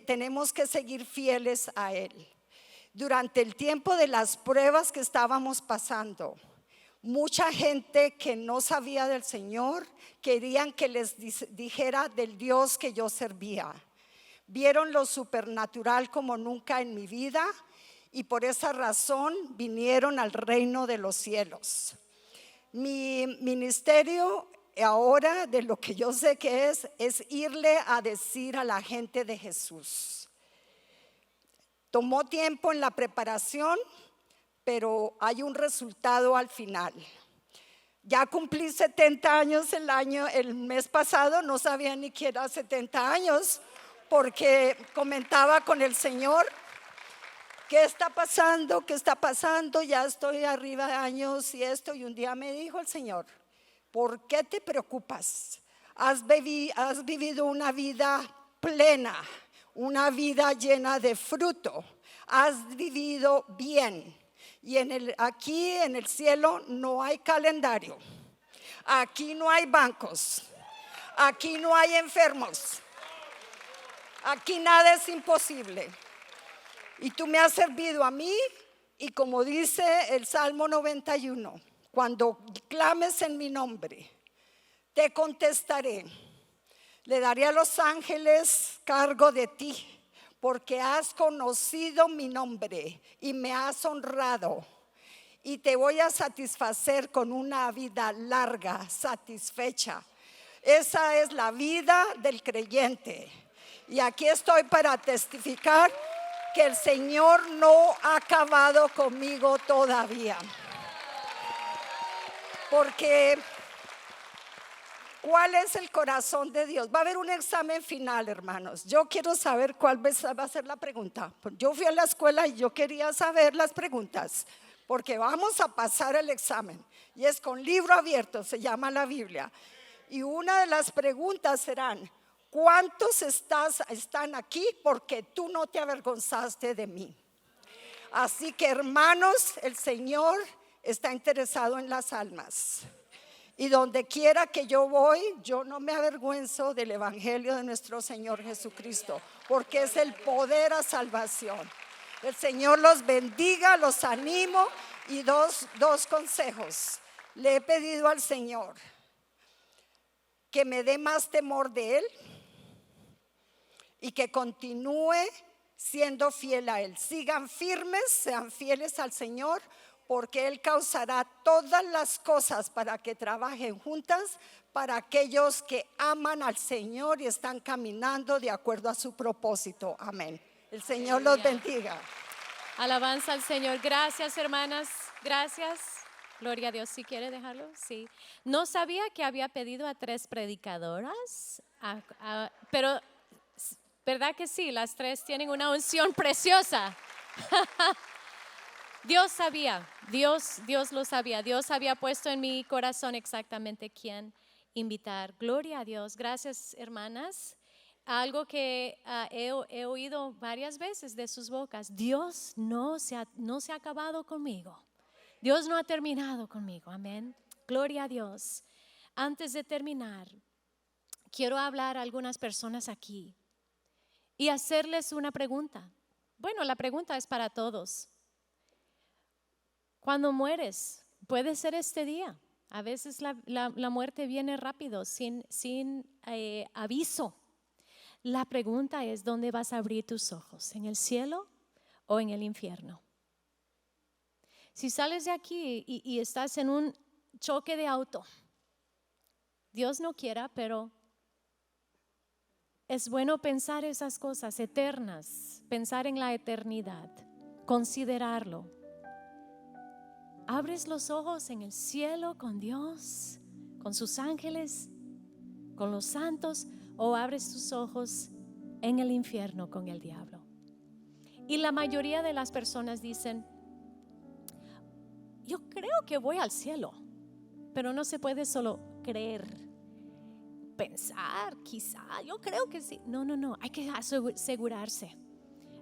D: tenemos que seguir fieles a Él. Durante el tiempo de las pruebas que estábamos pasando, mucha gente que no sabía del Señor querían que les dijera del Dios que yo servía. Vieron lo supernatural como nunca en mi vida, y por esa razón vinieron al reino de los cielos. Mi ministerio ahora, de lo que yo sé que es irle a decir a la gente de Jesús. Tomó tiempo en la preparación, pero hay un resultado al final. Ya cumplí 70 años el mes pasado, no sabía ni que era 70 años, porque comentaba con el Señor, ¿qué está pasando? ¿Qué está pasando? Ya estoy arriba de años y esto. Y un día me dijo el Señor, ¿por qué te preocupas? Has vivido una vida plena, una vida llena de fruto. Has vivido bien. Y aquí en el cielo no hay calendario. Aquí no hay bancos. Aquí no hay enfermos. Aquí nada es imposible. Y tú me has servido a mí, y como dice el Salmo 91, cuando clames en mi nombre, te contestaré. Le daré a los ángeles cargo de ti, porque has conocido mi nombre y me has honrado. Y te voy a satisfacer con una vida larga, satisfecha. Esa es la vida del creyente. Y aquí estoy para testificar que el Señor no ha acabado conmigo todavía. Porque ¿cuál es el corazón de Dios? Va a haber un examen final, hermanos. Yo quiero saber cuál va a ser la pregunta. Yo fui a la escuela y yo quería saber las preguntas, porque vamos a pasar el examen. Y es con libro abierto, se llama la Biblia. Y una de las preguntas serán, ¿cuántos están aquí porque tú no te avergonzaste de mí? Así que, hermanos, el Señor está interesado en las almas. Y donde quiera que yo voy, yo no me avergüenzo del evangelio de nuestro Señor Jesucristo, porque es el poder a salvación. El Señor los bendiga, los animo. Y dos consejos. Le he pedido al Señor que me dé más temor de Él y que continúe siendo fiel a Él. Sigan firmes, sean fieles al Señor, porque Él causará todas las cosas para que trabajen juntas para aquellos que aman al Señor y están caminando de acuerdo a su propósito. Amén. El Señor los bendiga.
A: Alabanza al Señor. Gracias, hermanas. Gracias. Gloria a Dios. ¿Sí quiere dejarlo? Sí. No sabía que había pedido a 3 predicadoras, pero ¿verdad que sí? Las 3 tienen una unción preciosa. Dios sabía, Dios lo sabía. Dios había puesto en mi corazón exactamente quién invitar. Gloria a Dios. Gracias, hermanas. Algo que he oído varias veces de sus bocas. Dios no se ha acabado conmigo. Dios no ha terminado conmigo. Amén. Gloria a Dios. Antes de terminar, quiero hablar a algunas personas aquí y hacerles una pregunta. Bueno, la pregunta es para todos. Cuando mueres, puede ser este día. A veces la muerte viene rápido, sin aviso. La pregunta es, ¿dónde vas a abrir tus ojos? ¿En el cielo o en el infierno? Si sales de aquí y estás en un choque de auto, Dios no quiera, pero es bueno pensar esas cosas eternas, pensar en la eternidad, considerarlo. Abres los ojos en el cielo con Dios, con sus ángeles, con los santos, o abres tus ojos en el infierno con el diablo. Y la mayoría de las personas dicen, yo creo que voy al cielo, pero no se puede solo creer, pensar, quizá, yo creo que sí. No, hay que asegurarse,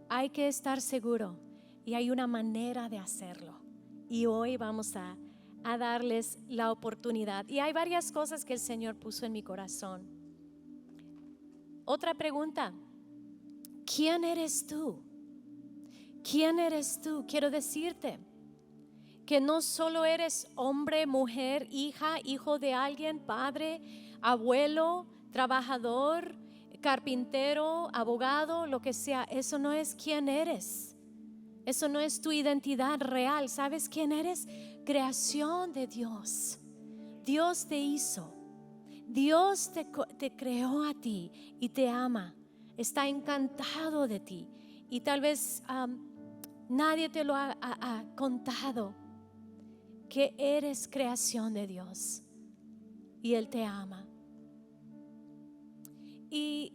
A: hay que estar seguro y hay una manera de hacerlo. Y hoy vamos a darles la oportunidad. Y hay varias cosas que el Señor puso en mi corazón. Otra pregunta, ¿quién eres tú? ¿Quién eres tú? Quiero decirte que no solo eres hombre, mujer, hija, hijo de alguien, padre, abuelo, trabajador, carpintero, abogado, lo que sea. Eso no es quién eres. Eso no es tu identidad real. ¿Sabes quién eres? Creación de Dios. Dios te hizo. Dios te creó a ti y te ama. Está encantado de ti. Y tal vez nadie te lo ha contado, que eres creación de Dios y Él te ama. Y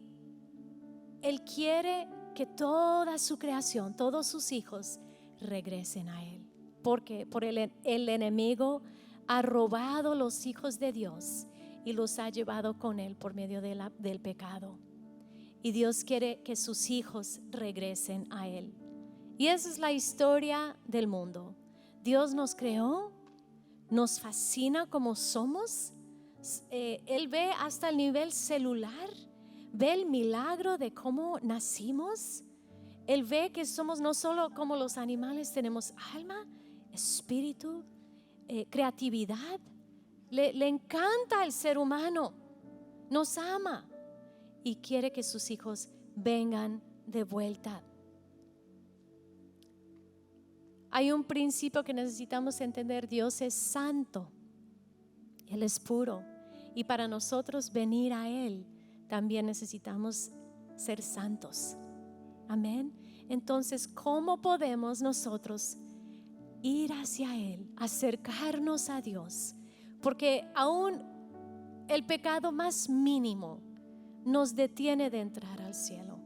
A: Él quiere que toda su creación, todos sus hijos regresen a Él. Porque el enemigo ha robado los hijos de Dios y los ha llevado con Él por medio del pecado. Y Dios quiere que sus hijos regresen a Él. Y esa es la historia del mundo. Dios nos creó, nos fascina como somos. Él ve hasta el nivel celular, ve el milagro de cómo nacimos. Él ve que somos no solo como los animales, tenemos alma, espíritu, creatividad. Le encanta el ser humano, nos ama y quiere que sus hijos vengan de vuelta. Hay un principio que necesitamos entender: Dios es santo, Él es puro, y para nosotros venir a Él también necesitamos ser santos. Amén. Entonces, ¿cómo podemos nosotros ir hacia Él, acercarnos a Dios? Porque aún el pecado más mínimo nos detiene de entrar al cielo.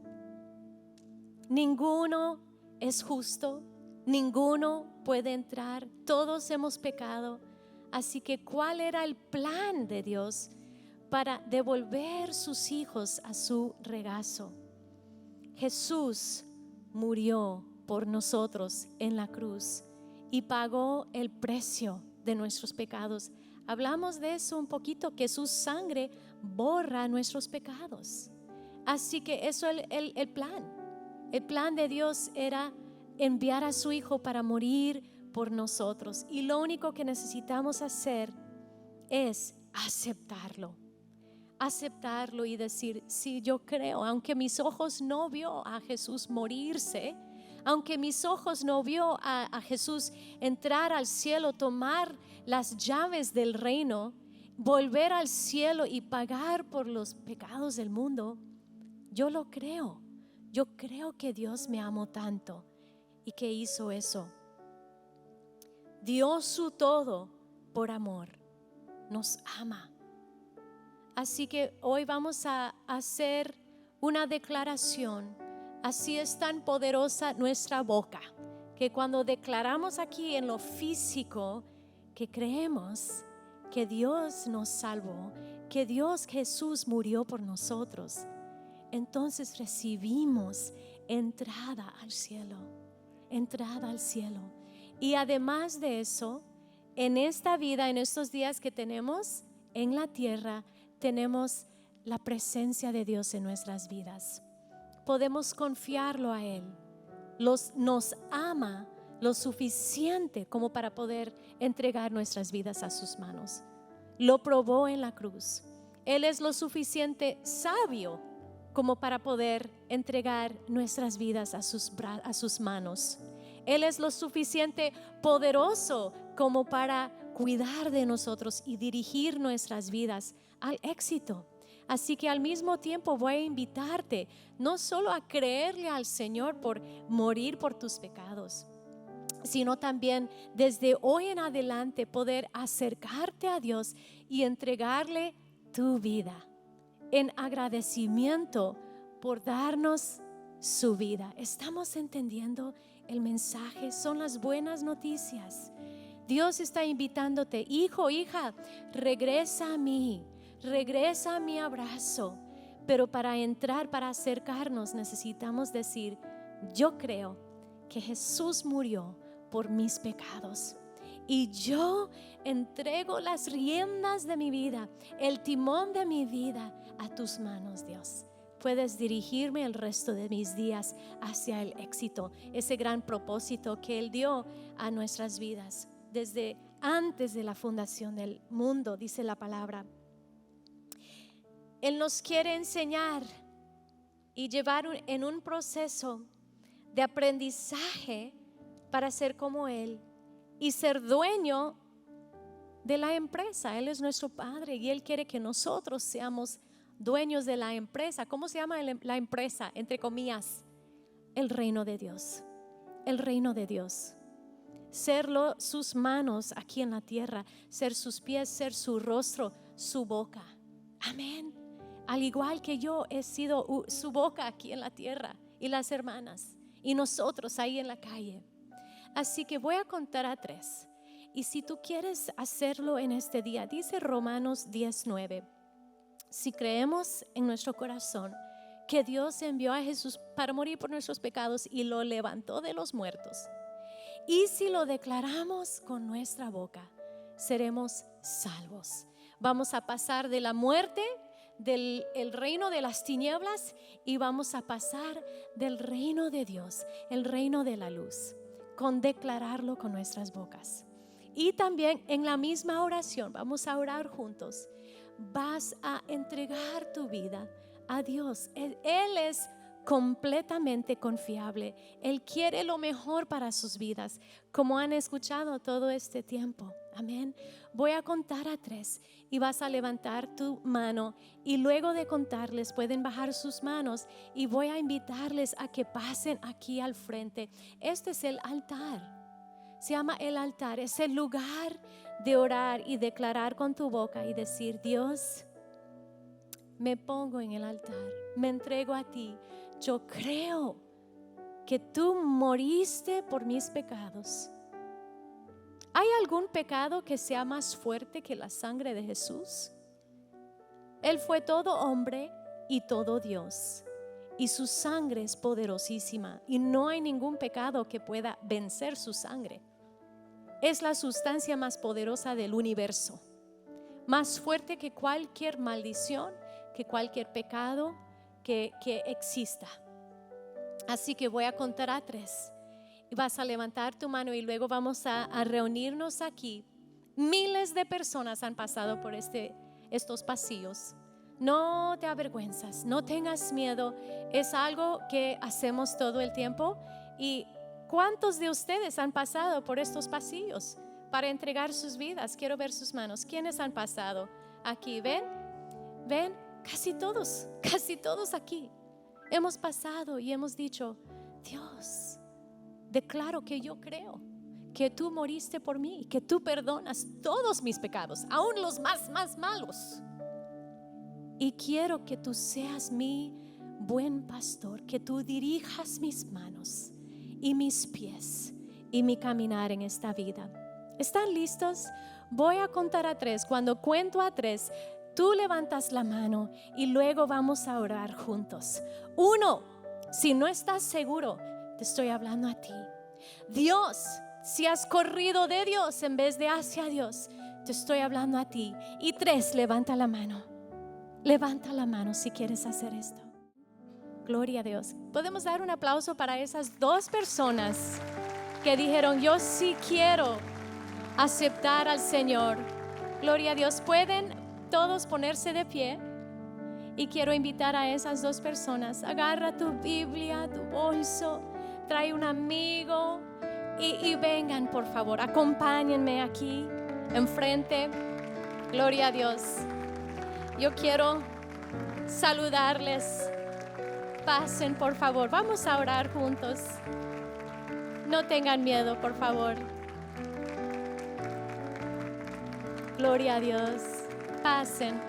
A: Ninguno es justo, ninguno puede entrar, todos hemos pecado. Así que, ¿cuál era el plan de Dios para devolver sus hijos a su regazo? Jesús murió por nosotros en la cruz y pagó el precio de nuestros pecados. Hablamos de eso un poquito, que su sangre borra nuestros pecados. Así que eso es el plan. El plan de Dios era enviar a su Hijo para morir por nosotros. Y lo único que necesitamos hacer es aceptarlo. Aceptarlo y decir: sí, yo creo, aunque mis ojos no vio a Jesús morirse, aunque mis ojos no vio a Jesús entrar al cielo, tomar las llaves del reino, volver al cielo y pagar por los pecados del mundo, yo lo creo. Yo creo que Dios me amó tanto y que hizo eso. Dio su todo por amor. Nos ama. Así que hoy vamos a hacer una declaración. Así es tan poderosa nuestra boca, que cuando declaramos aquí en lo físico que creemos que Dios nos salvó, que Dios Jesús murió por nosotros, entonces recibimos entrada al cielo, entrada al cielo. Y además de eso, en esta vida, en estos días que tenemos en la tierra, tenemos la presencia de Dios en nuestras vidas. Podemos confiarlo a Él. Nos ama lo suficiente como para poder entregar nuestras vidas a sus manos. Lo probó en la cruz. Él es lo suficiente sabio como para poder entregar nuestras vidas a sus manos. Él es lo suficiente poderoso como para cuidar de nosotros y dirigir nuestras vidas al éxito. Así que al mismo tiempo voy a invitarte no solo a creerle al Señor por morir por tus pecados, sino también desde hoy en adelante poder acercarte a Dios y entregarle tu vida en agradecimiento por darnos su vida. ¿Estamos entendiendo el mensaje? Son las buenas noticias. Dios está invitándote, hijo, hija, regresa a mí, regresa a mi abrazo. Pero para entrar, para acercarnos, necesitamos decir: yo creo que Jesús murió por mis pecados y yo entrego las riendas de mi vida, el timón de mi vida a tus manos, Dios. Puedes dirigirme el resto de mis días hacia el éxito, ese gran propósito que Él dio a nuestras vidas desde antes de la fundación del mundo, dice la palabra. Él nos quiere enseñar y llevar en un proceso de aprendizaje para ser como Él y ser dueño de la empresa. Él es nuestro Padre y Él quiere que nosotros seamos dueños de la empresa. ¿Cómo se llama la empresa? Entre comillas, el reino de Dios. El reino de Dios. Serlo sus manos aquí en la tierra, ser sus pies, ser su rostro, su boca. Amén. Al igual que yo he sido su boca aquí en la tierra, y las hermanas y nosotros ahí en la calle. Así que voy a contar a 3. Y si tú quieres hacerlo en este día, dice Romanos 10:9. Si creemos en nuestro corazón que Dios envió a Jesús para morir por nuestros pecados y lo levantó de los muertos, y si lo declaramos con nuestra boca, seremos salvos. Vamos a pasar de la muerte, del reino de las tinieblas, y vamos a pasar del reino de Dios, el reino de la luz, con declararlo con nuestras bocas. Y también en la misma oración, vamos a orar juntos. Vas a entregar tu vida a Dios. Él es completamente confiable. Él quiere lo mejor para sus vidas, como han escuchado todo este tiempo. Amén. Voy a contar a 3 y vas a levantar tu mano, y luego de contarles pueden bajar sus manos, y voy a invitarles a que pasen aquí al frente. Este es el altar. Se llama el altar. Es el lugar de orar y declarar con tu boca y decir: Dios, me pongo en el altar, me entrego a ti. Yo creo que tú moriste por mis pecados. ¿Hay algún pecado que sea más fuerte que la sangre de Jesús? Él fue todo hombre y todo Dios, y su sangre es poderosísima, y no hay ningún pecado que pueda vencer su sangre. Es la sustancia más poderosa del universo, más fuerte que cualquier maldición, que cualquier pecado que exista. Así que voy a contar a 3 y vas a levantar tu mano, y luego vamos a reunirnos aquí. Miles de personas han pasado por estos pasillos. No te avergüenzas, no tengas miedo. Es algo que hacemos todo el tiempo. ¿Y cuántos de ustedes han pasado por estos pasillos para entregar sus vidas? Quiero ver sus manos. ¿Quiénes han pasado aquí? ¿Ven? Casi todos aquí. Hemos pasado y hemos dicho: Dios, declaro que yo creo que tú moriste por mí, que tú perdonas todos mis pecados, aún los más malos. Y quiero que tú seas mi buen pastor, que tú dirijas mis manos y mis pies y mi caminar en esta vida. ¿Están listos? Voy a contar a 3. Cuando cuento a 3, tú levantas la mano y luego vamos a orar juntos. 1, si no estás seguro, te estoy hablando a ti. Dios, si has corrido de Dios en vez de hacia Dios, te estoy hablando a ti. Y 3, levanta la mano. Levanta la mano si quieres hacer esto. Gloria a Dios. Podemos dar un aplauso para esas 2 personas que dijeron, yo sí quiero aceptar al Señor. Gloria a Dios. Pueden todos ponerse de pie. Y quiero invitar a esas 2 personas. Agarra tu Biblia, tu bolso, trae un amigo y vengan, por favor. Acompáñenme aquí enfrente. Gloria a Dios. Yo quiero saludarles. Pasen, por favor. Vamos a orar juntos. No tengan miedo, por favor. Gloria a Dios. Pasen.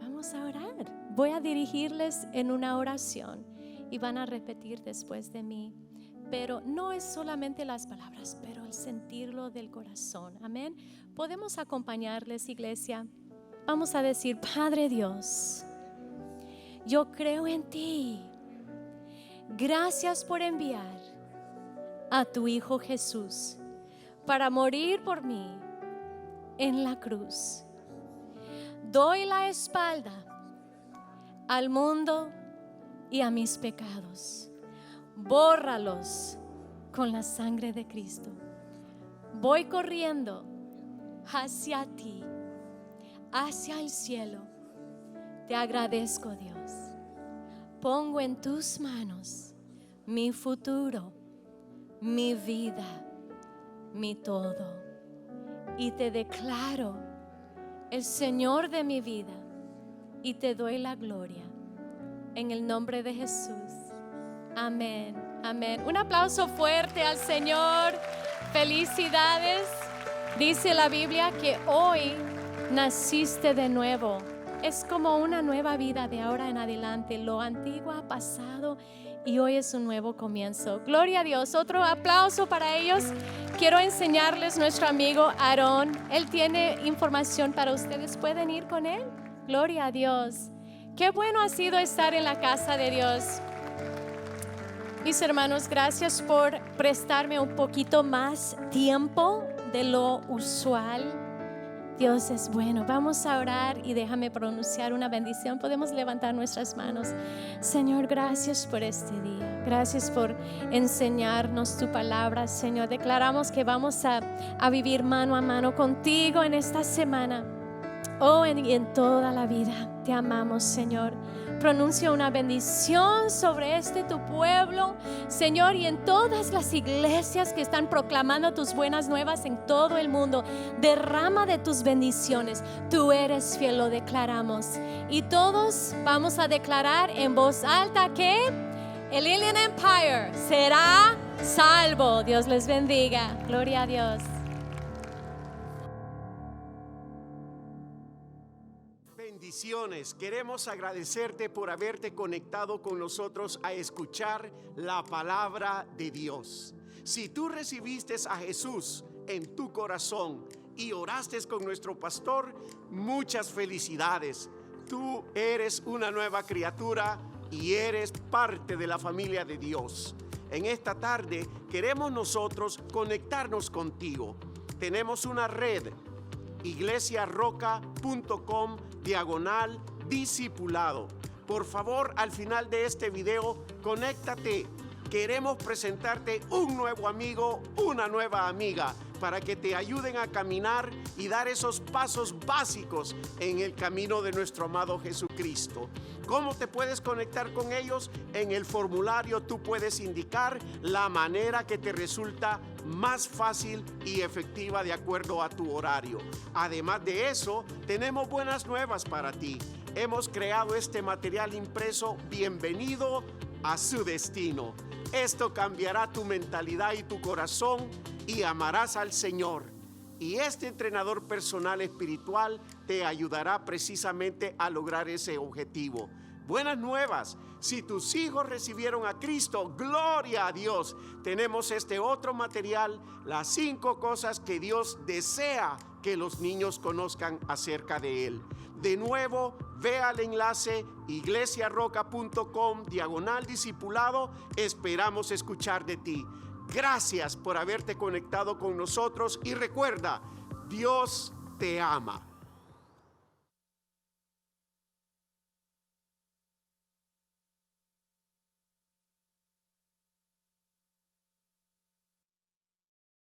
A: Vamos a orar. Voy a dirigirles en una oración y van a repetir después de mí. Pero no es solamente las palabras, pero el sentirlo del corazón. Amén. Podemos acompañarles, iglesia. Vamos a decir, Padre Dios, yo creo en ti. Gracias por enviar a tu Hijo Jesús para morir por mí en la cruz. Doy la espalda al mundo y a mis pecados. Bórralos con la sangre de Cristo. Voy corriendo hacia ti, hacia el cielo. Te agradezco, Dios. Pongo en tus manos mi futuro, mi vida, mi todo. Y te declaro el Señor de mi vida y te doy la gloria. En el nombre de Jesús. Amén, amén. Un aplauso fuerte al Señor. Felicidades. Dice la Biblia que hoy naciste de nuevo. Es como una nueva vida de ahora en adelante. Lo antiguo ha pasado y hoy es un nuevo comienzo. Gloria a Dios. Otro aplauso para ellos. Quiero enseñarles nuestro amigo Aarón. Él tiene información para ustedes. ¿Pueden ir con él? Gloria a Dios. Qué bueno ha sido estar en la casa de Dios. Mis hermanos, gracias por prestarme un poquito más tiempo de lo usual. Dios es bueno. Vamos a orar y déjame pronunciar una bendición. Podemos levantar nuestras manos. Señor, gracias por este día. Gracias por enseñarnos tu palabra, Señor. Declaramos que vamos a vivir mano a mano contigo en esta semana. Oh, en toda la vida. Te amamos, Señor. Pronuncia una bendición sobre tu pueblo, Señor, y en todas las iglesias que están proclamando tus buenas nuevas en todo el mundo. Derrama de tus bendiciones. Tú eres fiel, lo declaramos. Y todos vamos a declarar en voz alta que el Inland Empire será salvo. Dios les bendiga. Gloria a Dios.
E: Bendiciones. Queremos agradecerte por haberte conectado con nosotros a escuchar la palabra de Dios. Si tú recibiste a Jesús en tu corazón y oraste con nuestro pastor, muchas felicidades. Tú eres una nueva criatura y eres parte de la familia de Dios. En esta tarde queremos nosotros conectarnos contigo. Tenemos una red, iglesiarroca.com/discipulado. Por favor, al final de este video, conéctate. Queremos presentarte un nuevo amigo, una nueva amiga, para que te ayuden a caminar y dar esos pasos básicos en el camino de nuestro amado Jesucristo. ¿Cómo te puedes conectar con ellos? En el formulario tú puedes indicar la manera que te resulta más fácil y efectiva de acuerdo a tu horario. Además de eso, tenemos buenas nuevas para ti. Hemos creado este material impreso Bienvenido a su destino. Esto cambiará tu mentalidad y tu corazón y amarás al Señor. Y este entrenador personal espiritual te ayudará precisamente a lograr ese objetivo. Buenas nuevas, si tus hijos recibieron a Cristo, gloria a Dios. Tenemos este otro material, las 5 cosas que Dios desea que los niños conozcan acerca de Él. De nuevo, ve al enlace iglesiaroca.com/discipulado. Esperamos escuchar de ti. Gracias por haberte conectado con nosotros y recuerda, Dios te ama.